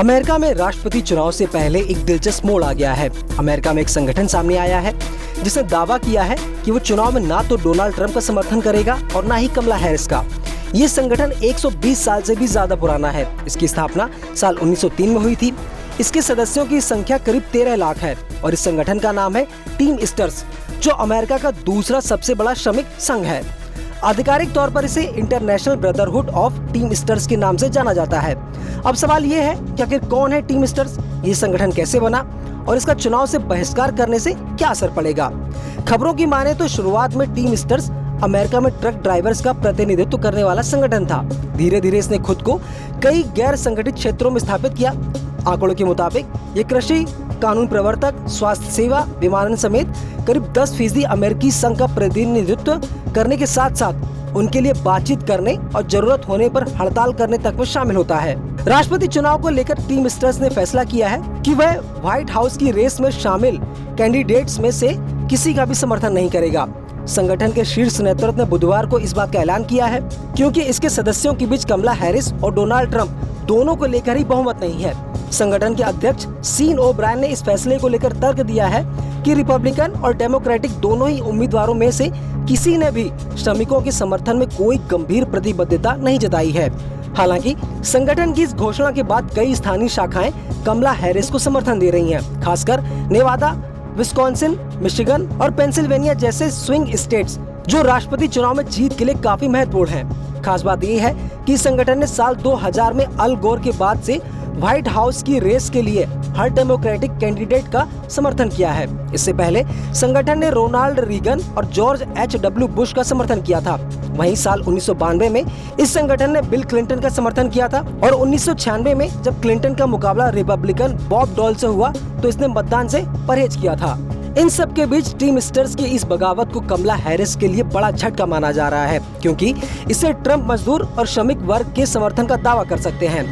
America में राष्ट्रपति चुनाव से पहले एक दिलचस्प मोड़ आ गया है। अमेरिका में एक संगठन सामने आया है जिसने दावा किया है कि वो चुनाव में ना तो डोनाल्ड ट्रंप का समर्थन करेगा और ना ही कमला हैरिस का। ये संगठन 120 साल से भी ज्यादा पुराना है। इसकी स्थापना साल 1903 में हुई थी। इसके सदस्यों की संख्या करीब 13 लाख है और इस संगठन का नाम है टीम ईस्टर्स, जो अमेरिका का दूसरा सबसे बड़ा श्रमिक संघ है। आधिकारिक तौर पर इसे international brotherhood of team esters के नाम से जाना जाता है। अब सवाल ये है कि आखिर कौन है टीम ईस्टर्स, ये संगठन कैसे बना और इसका चुनाव से बहिष्कार करने से क्या असर पड़ेगा। खबरों की माने तो शुरुआत में टीम ईस्टर्स अमेरिका में ट्रक ड्राइवर्स का प्रतिनिधित्व करने वाला संगठन था। धीरे धीरे इसने खुद को कई गैर संगठित क्षेत्रों में स्थापित किया। आंकड़ों के मुताबिक ये कृषि, कानून प्रवर्तक, स्वास्थ्य सेवा, विमानन समेत करीब 10% अमेरिकी संघ का प्रतिनिधित्व करने के साथ साथ उनके लिए बातचीत करने और जरूरत होने पर हड़ताल करने तक में शामिल होता है। राष्ट्रपति चुनाव को लेकर टीम ईस्टर्स ने फैसला किया है कि वह व्हाइट हाउस की रेस में शामिल कैंडिडेट्स में से किसी का भी समर्थन नहीं करेगा। संगठन के शीर्ष नेतृत्व ने बुधवार को इस बात का ऐलान किया है क्योंकि इसके सदस्यों के बीच कमला हैरिस और डोनाल्ड ट्रंप दोनों को लेकर ही बहुमत नहीं है। संगठन के अध्यक्ष सीन ओब्रायन ने इस फैसले को लेकर तर्क दिया है कि रिपब्लिकन और डेमोक्रेटिक दोनों ही उम्मीदवारों में से किसी ने भी श्रमिकों के समर्थन में कोई गंभीर प्रतिबद्धता नहीं जताई है। हालांकि संगठन की इस घोषणा के बाद कई स्थानीय शाखाएं कमला हैरिस को समर्थन दे रही हैं, खासकर नेवादा, विस्कॉन्सिन, मिशिगन और पेंसिल्वेनिया जैसे स्विंग स्टेट्स, जो राष्ट्रपति चुनाव में जीत के लिए काफी महत्वपूर्ण हैं। खास बात यह है कि संगठन ने साल 2000 में अल गोर के बाद से व्हाइट हाउस की रेस के लिए हर डेमोक्रेटिक कैंडिडेट का समर्थन किया है। इससे पहले संगठन ने रोनाल्ड रीगन और जॉर्ज H.W. बुश का समर्थन किया था। वहीं साल 1992 में इस संगठन ने बिल क्लिंटन का समर्थन किया था और 1996 में जब क्लिंटन का मुकाबला रिपब्लिकन बॉब डॉल से हुआ तो इसने मतदान से परहेज किया था। इन सब के बीच टीम ईस्टर्स की इस बगावत को कमला हैरिस के लिए बड़ा झटका माना जा रहा है, क्योंकि इससे ट्रंप मजदूर और श्रमिक वर्ग के समर्थन का दावा कर सकते हैं।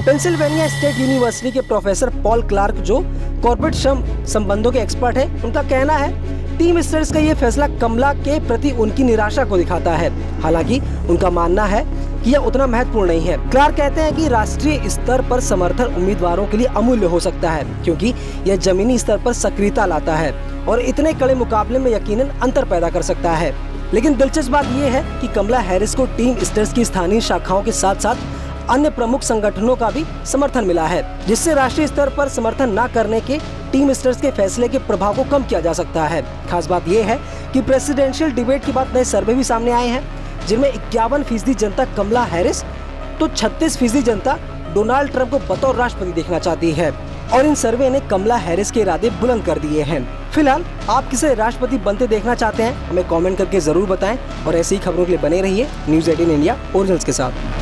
पेंसिल्वेनिया स्टेट यूनिवर्सिटी के प्रोफेसर पॉल क्लार्क, जो कॉर्पोरेट श्रम संबंधों के एक्सपर्ट हैं, उनका कहना है टीम ईस्टर्स का ये फैसला कमला के प्रति उनकी निराशा को दिखाता है। हालांकि उनका मानना है कि यह उतना महत्वपूर्ण नहीं है। क्लार्क कहते हैं कि राष्ट्रीय स्तर पर समर्थन उम्मीदवारों के लिए अमूल्य हो सकता है, क्योंकि यह जमीनी स्तर पर सक्रियता लाता है और इतने कड़े मुकाबले में यकीनन अंतर पैदा कर सकता है। लेकिन दिलचस्प बात यह है कि कमला हैरिस को टीम ईस्टर्स की स्थानीय शाखाओं के साथ साथ अन्य प्रमुख संगठनों का भी समर्थन मिला है, जिससे राष्ट्रीय स्तर पर समर्थन न करने के टीम ईस्टर्स के फैसले के प्रभाव को कम किया जा सकता है। खास बात यह है कि प्रेसिडेंशियल डिबेट के बाद नए सर्वे भी सामने आए हैं, जिनमें 51% जनता कमला हैरिस तो 36% जनता डोनाल्ड ट्रंप को बतौर राष्ट्रपति देखना चाहती है और इन सर्वे ने कमला हैरिस के इरादे बुलंद कर दिए हैं। फिलहाल आप किसे राष्ट्रपति बनते देखना चाहते हैं, हमें कमेंट करके जरूर बताएं और ऐसी ही खबरों के लिए बने रहिए न्यूज़ 18 इंडिया ओरिजिनल्स के साथ।